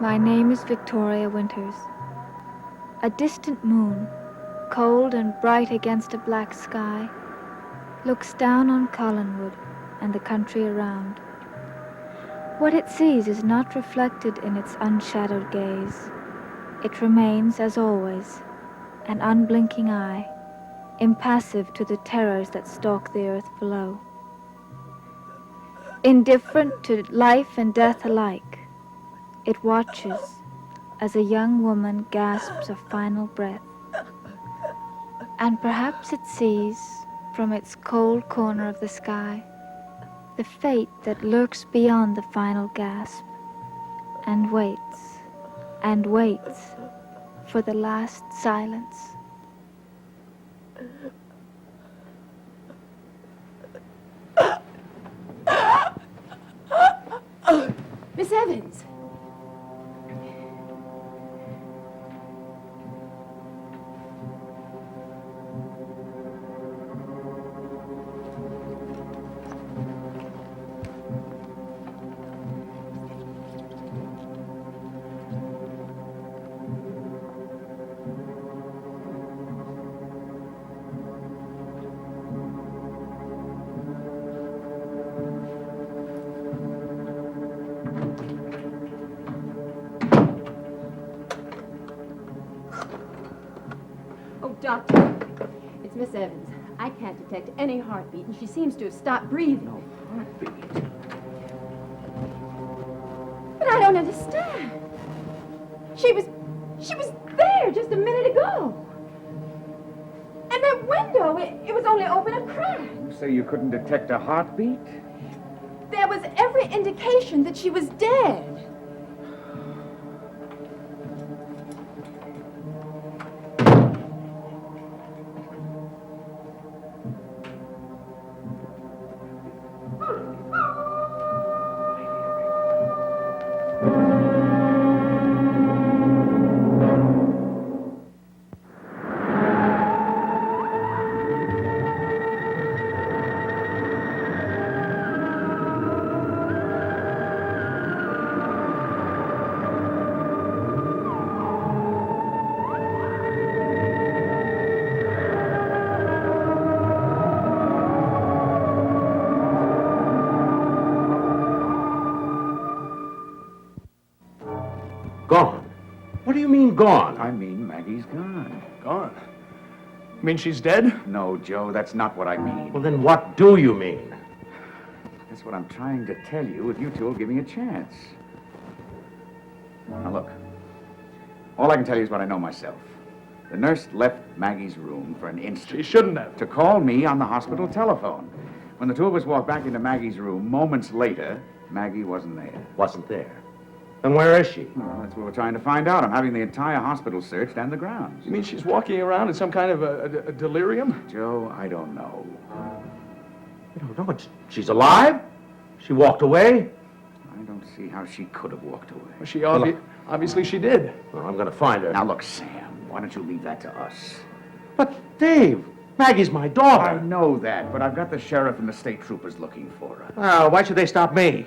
My name is Victoria Winters. A distant moon, cold and bright against a black sky, looks down on Collinwood and the country around. What it sees is not reflected in its unshadowed gaze. It remains, as always, an unblinking eye, impassive to the terrors that stalk the earth below. Indifferent to life and death alike, it watches as a young woman gasps a final breath. And perhaps it sees, from its cold corner of the sky, the fate that lurks beyond the final gasp, and waits for the last silence. Miss Evans! Doctor, it's Miss Evans. I can't detect any heartbeat, and she seems to have stopped breathing. No heartbeat? But I don't understand. She was there just a minute ago. And that window, it was only open a crack. You say you couldn't detect a heartbeat? There was every indication that she was dead. Gone? What do you mean, gone? I mean, Maggie's gone. Gone? You mean she's dead? No, Joe, that's not what I mean. Well, then what do you mean? That's what I'm trying to tell you, if you two will give me a chance. Now, look. All I can tell you is what I know myself. The nurse left Maggie's room for an instant. She shouldn't have. To call me on the hospital telephone. When the two of us walked back into Maggie's room, moments later, Maggie wasn't there. Wasn't there. Then where is she? Well, that's what we're trying to find out. I'm having the entire hospital searched and the grounds. You mean she's walking around in some kind of a delirium? Joe, I don't know. You don't know, but she's alive? She walked away? I don't see how she could have walked away. Well, obviously she did. Well, I'm going to find her. Now, look, Sam, why don't you leave that to us? But, Dave, Maggie's my daughter. I know that, but I've got the sheriff and the state troopers looking for her. Well, why should they stop me?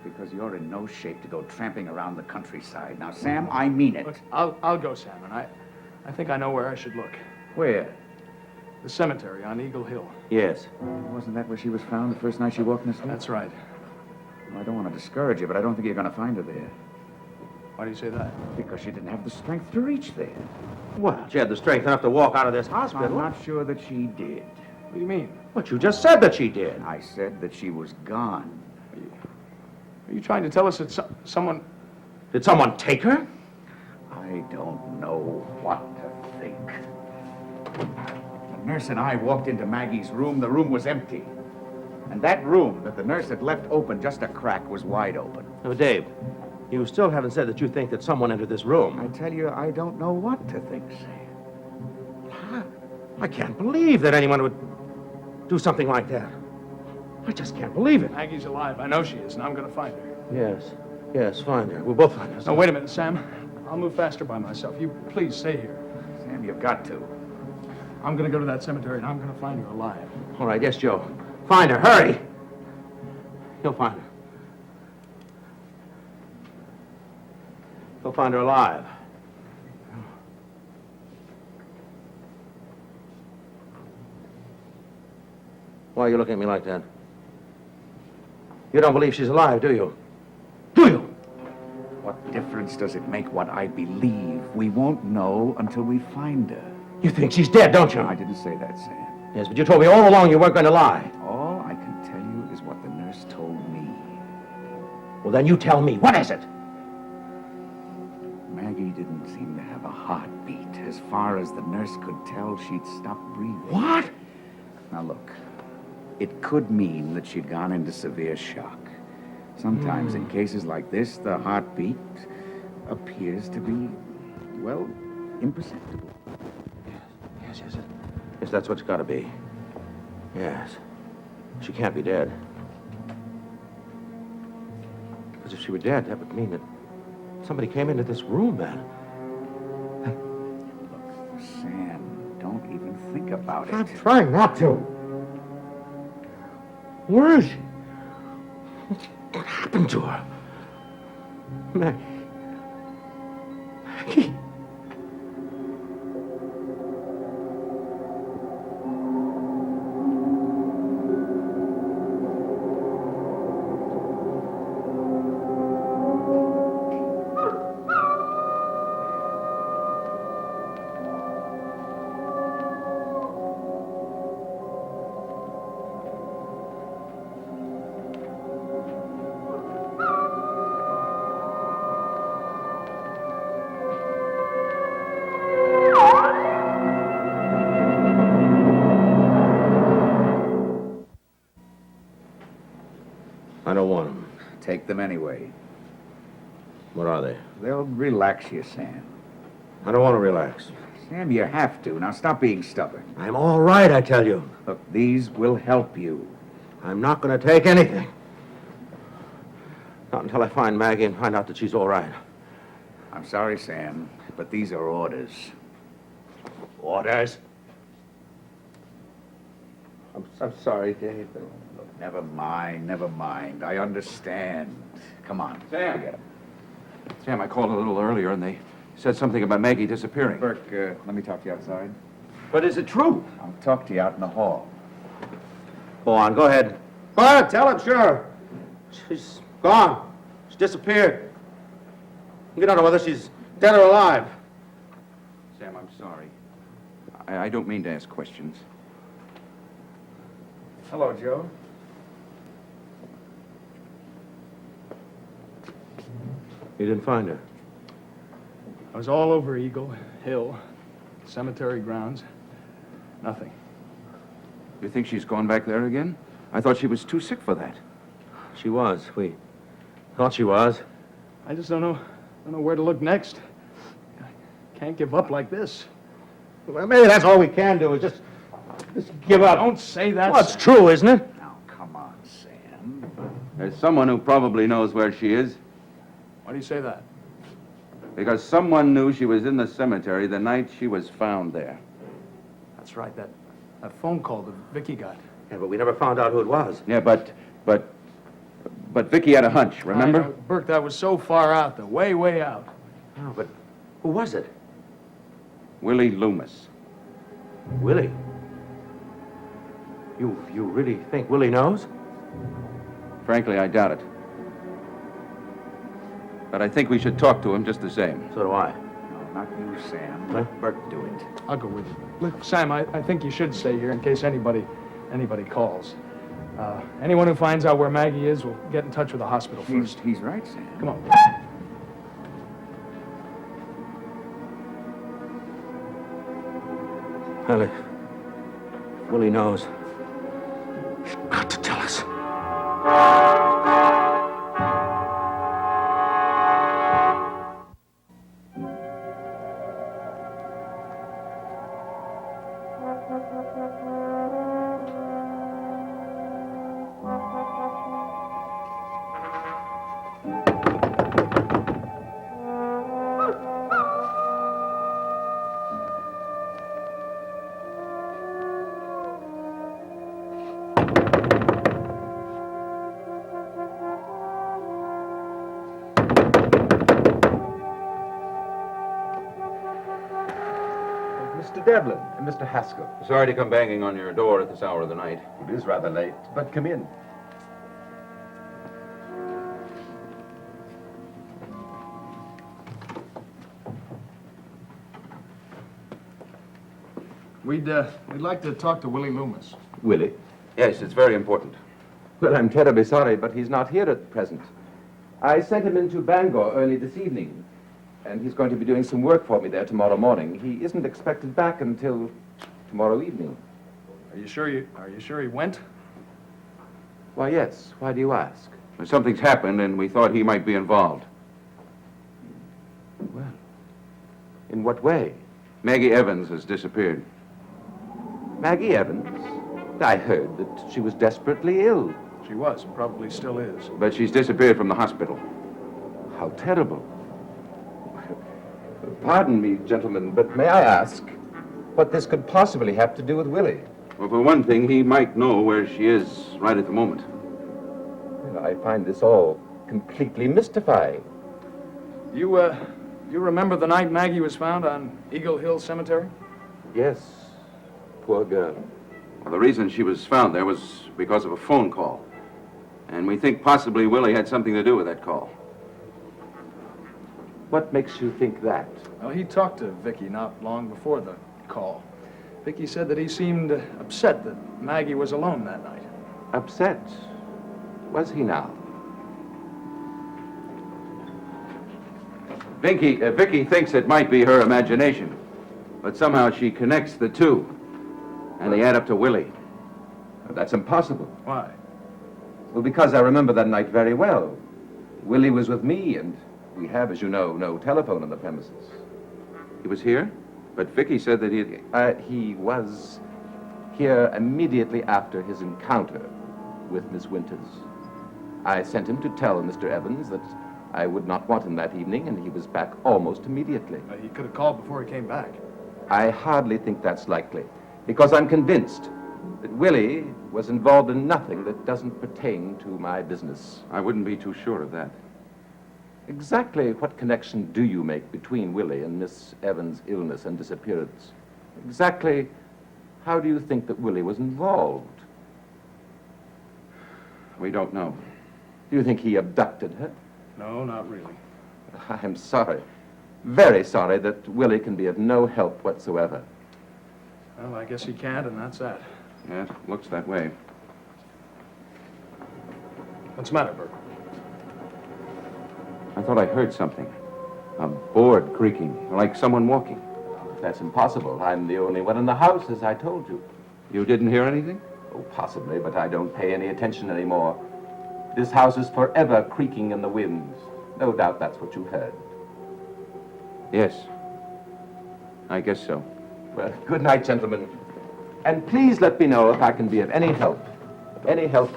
Because you're in no shape to go tramping around the countryside. Now, Sam, I mean it. Look, I'll go, Sam, and I think I know where I should look. Where? The cemetery on Eagle Hill. Yes. Wasn't that where she was found the first night she walked in the street? That's right. Well, I don't want to discourage you, but I don't think you're going to find her there. Why do you say that? Because she didn't have the strength to reach there. Well, she had the strength enough to walk out of this hospital. I'm not sure that she did. What do you mean? But you just said that she did. I said that she was gone. Are you trying to tell us that someone... Did someone take her? I don't know what to think. The nurse and I walked into Maggie's room. The room was empty. And that room that the nurse had left open just a crack was wide open. No, Dave, you still haven't said that you think that someone entered this room. I tell you, I don't know what to think, Sam. I can't believe that anyone would do something like that. I just can't believe it. Maggie's alive. I know she is, and I'm going to find her. Yes, find her. We'll both find her. No, wait a minute, Sam. I'll move faster by myself. You please stay here. Sam, you've got to. I'm going to go to that cemetery, and I'm going to find her alive. All right, yes, Joe. Find her. Hurry. You'll find her. He'll find her alive. Why are you looking at me like that? You don't believe she's alive, do you? Do you? What difference does it make what I believe? We won't know until we find her. You think she's dead, don't you? I didn't say that, Sam. Yes, but you told me all along you weren't going to lie. All I can tell you is what the nurse told me. Well, then you tell me. What is it? Maggie didn't seem to have a heartbeat. As far as the nurse could tell, she'd stopped breathing. What? Now, look. It could mean that she'd gone into severe shock. Sometimes in cases like this, the heartbeat appears to be, well, imperceptible. Yes. Yes, that's what's got to be. Yes. She can't be dead. Because if she were dead, that would mean that somebody came into this room, man. Look, Sam, don't even think about it. I'm trying not to. Where is she? What happened to her? Maggie. Maggie. I don't want them. Take them anyway. What are they? They'll relax you, Sam. I don't want to relax. Sam, you have to. Now stop being stubborn. I'm all right, I tell you. Look, these will help you. I'm not going to take anything. Not until I find Maggie and find out that she's all right. I'm sorry, Sam, but these are orders. Orders? I'm sorry, Dave. Look, never mind. I understand. Come on. Sam. Forget it. Sam, I called a little earlier and they said something about Maggie disappearing. Burke, let me talk to you outside. But is it true? I'll talk to you out in the hall. Go on, go ahead. Go ahead, tell him, sure. She's gone. She's disappeared. We don't know whether she's dead or alive. Sam, I'm sorry. I don't mean to ask questions. Hello, Joe. You didn't find her? I was all over Eagle Hill, cemetery grounds. Nothing. You think she's gone back there again? I thought she was too sick for that. She was. We thought she was. I just don't know where to look next. I can't give up like this. Well, maybe that's all we can do is just give up. Don't say that. Well, it's true, isn't it? Now, come on, Sam. There's someone who probably knows where she is, Why do you say that? because someone knew she was in the cemetery the night she was found there. That's right, that phone call that Vicky got. Yeah, but we never found out who it was. Yeah, but Vicky had a hunch, I remember? know, Burke, that was so far out, the way out. Oh, but who was it? Willie Loomis. Willie. You really think Willie knows? Frankly, I doubt it. But I think we should talk to him just the same. So do I. No, not you, Sam. Huh? Let Burke do it. I'll go with you. Look, Sam, I think you should stay here in case anybody calls. Anyone who finds out where Maggie is will get in touch with the hospital first. He's right, Sam. Come on. Well, if Willie knows. He's got to tell us. Mr. Devlin and Mr. Haskell. Sorry to come banging on your door at this hour of the night. It is rather late, but come in. We'd like to talk to Willie Loomis. Willie? Yes, it's very important. Well, I'm terribly sorry, but he's not here at present. I sent him into Bangor early this evening, and he's going to be doing some work for me there tomorrow morning. He isn't expected back until tomorrow evening. Are you sure he went? Why, yes. Why do you ask? Something's happened, and we thought he might be involved. Well, in what way? Maggie Evans has disappeared. Maggie Evans? I heard that she was desperately ill. She was, and probably still is. But she's disappeared from the hospital. How terrible. Pardon me, gentlemen, but may I ask what this could possibly have to do with Willie? Well, for one thing, he might know where she is right at the moment. Well, I find this all completely mystifying. You remember the night Maggie was found on Eagle Hill Cemetery? Yes, poor girl. Well, the reason she was found there was because of a phone call. And we think possibly Willie had something to do with that call. What makes you think that? Well, he talked to Vicky not long before the call. Vicky said that he seemed upset that Maggie was alone that night. Upset? Was he now? Vicky thinks it might be her imagination, but somehow she connects the two, and they add up to Willie. That's impossible. Why? Well, because I remember that night very well. Willie was with me, and we have, as you know, no telephone on the premises. He was here, but Vicky said that He was here immediately after his encounter with Miss Winters. I sent him to tell Mr. Evans that I would not want him that evening, and he was back almost immediately. He could have called before he came back. I hardly think that's likely, because I'm convinced that Willie was involved in nothing that doesn't pertain to my business. I wouldn't be too sure of that. Exactly what connection do you make between Willie and Miss Evans' illness and disappearance? Exactly how do you think that Willie was involved? We don't know. Do you think he abducted her? No, not really. I'm sorry, very sorry that Willie can be of no help whatsoever. Well, I guess he can't, and that's that. Yeah, it looks that way. What's the matter, Bert? I thought I heard something. A board creaking, like someone walking. That's impossible. I'm the only one in the house, as I told you. You didn't hear anything? Oh, possibly, but I don't pay any attention anymore. This house is forever creaking in the winds. No doubt that's what you heard. Yes. I guess so. Well, good night, gentlemen. And please let me know if I can be of any help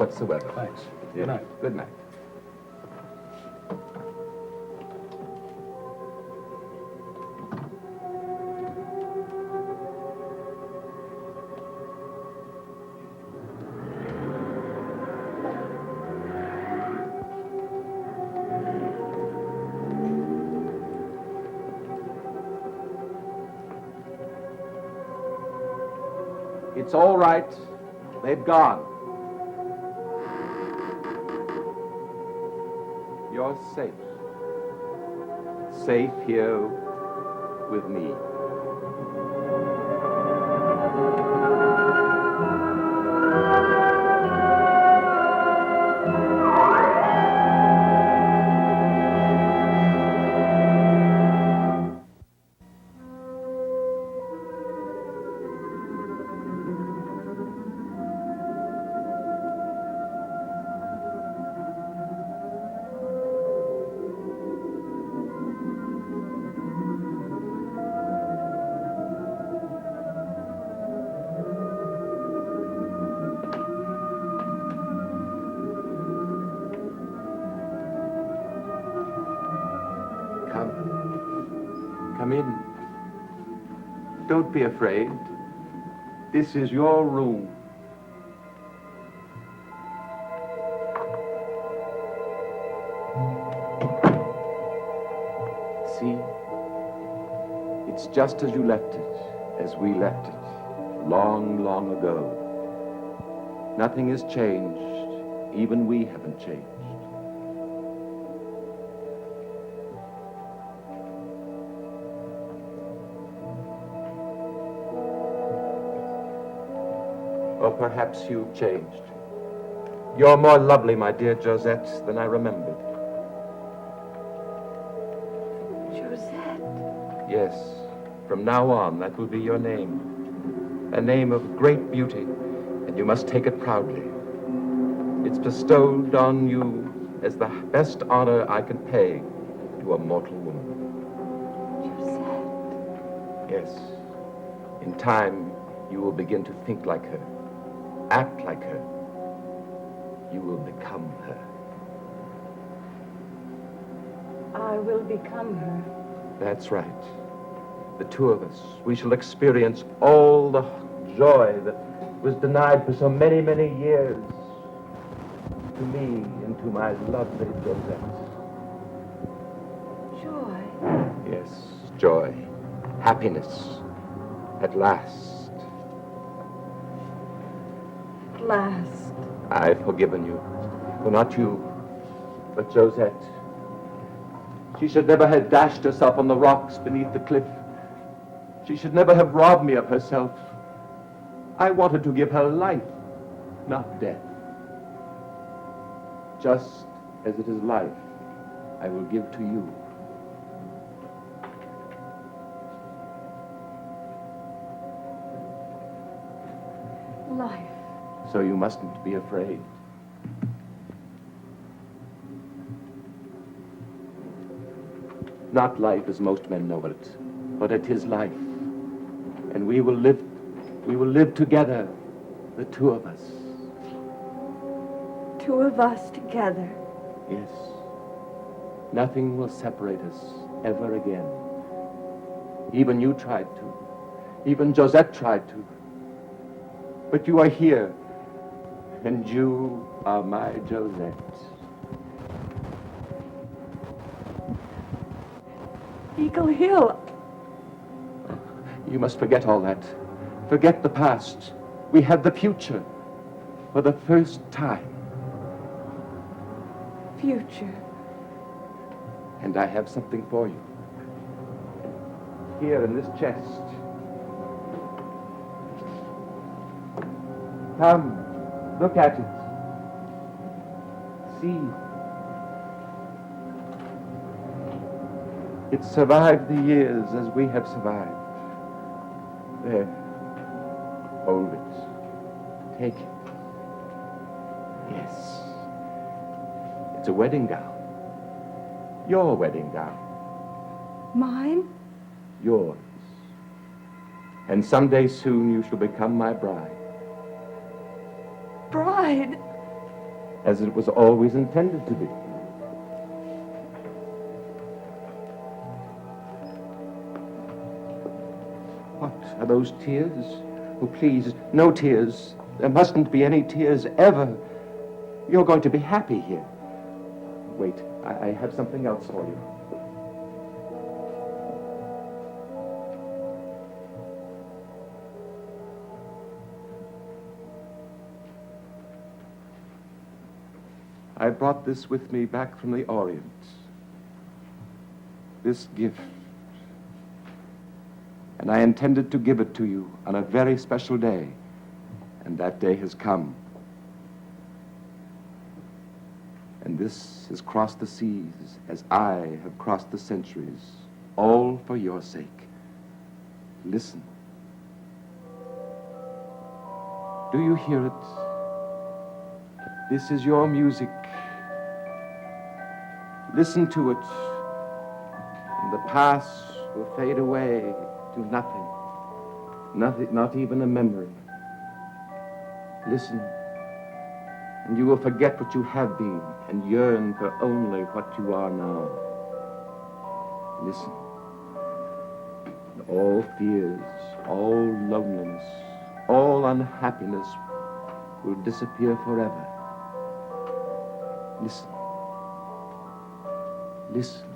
whatsoever. Thanks. Good night. Good night. It's all right. They've gone. You're safe. Safe here with me. Come in. Don't be afraid. This is your room. See? It's just as you left it. as we left it long, long ago. Nothing has changed. Even we haven't changed. Or perhaps you've changed. You're more lovely, my dear Josette, than I remembered. Josette. Yes, from now on, that will be your name. A name of great beauty, and you must take it proudly. It's bestowed on you as the best honor I can pay to a mortal woman. Josette. Yes. In time, you will begin to think like her, act like her. You will become her. I will become her. That's right. The two of us, we shall experience all the joy that was denied for so many, many years to me and to my lovely Josette. Joy. Yes, joy, happiness, at last. At last. I've forgiven you. Well, not you, but Josette. She should never have dashed herself on the rocks beneath the cliff. She should never have robbed me of herself. I wanted to give her life, not death. Just as it is life, I will give to you. Life. So you mustn't be afraid. Not life as most men know it, but it is life. And we will live together, the two of us. Two of us together. Yes. Nothing will separate us ever again. Even you tried to. Even Josette tried to. But you are here, and you are my Josette. Eagle Hill. You must forget all that. Forget the past. We have the future for the first time. Future. And I have something for you. Here in this chest. Come, look at it. See. It survived the years as we have survived. There. Hold it. Take it. Yes. It's a wedding gown. Your wedding gown. Mine? Yours. And someday soon you shall become my bride, Bride. as it was always intended to be. What are those tears? Oh, please, no tears. There mustn't be any tears ever. You're going to be happy here. Wait, I have something else for you. I brought this with me back from the Orient. This gift. And I intended to give it to you on a very special day. And that day has come. And this has crossed the seas as I have crossed the centuries, all for your sake. Listen. Do you hear it? This is your music. Listen to it, and the past will fade away to nothing. Nothing, not even a memory. Listen, and you will forget what you have been and yearn for only what you are now. Listen. And all fears, all loneliness, all unhappiness will disappear forever. Listen. Listen.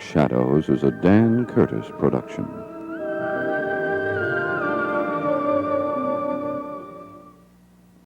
Dark Shadows is a Dan Curtis production.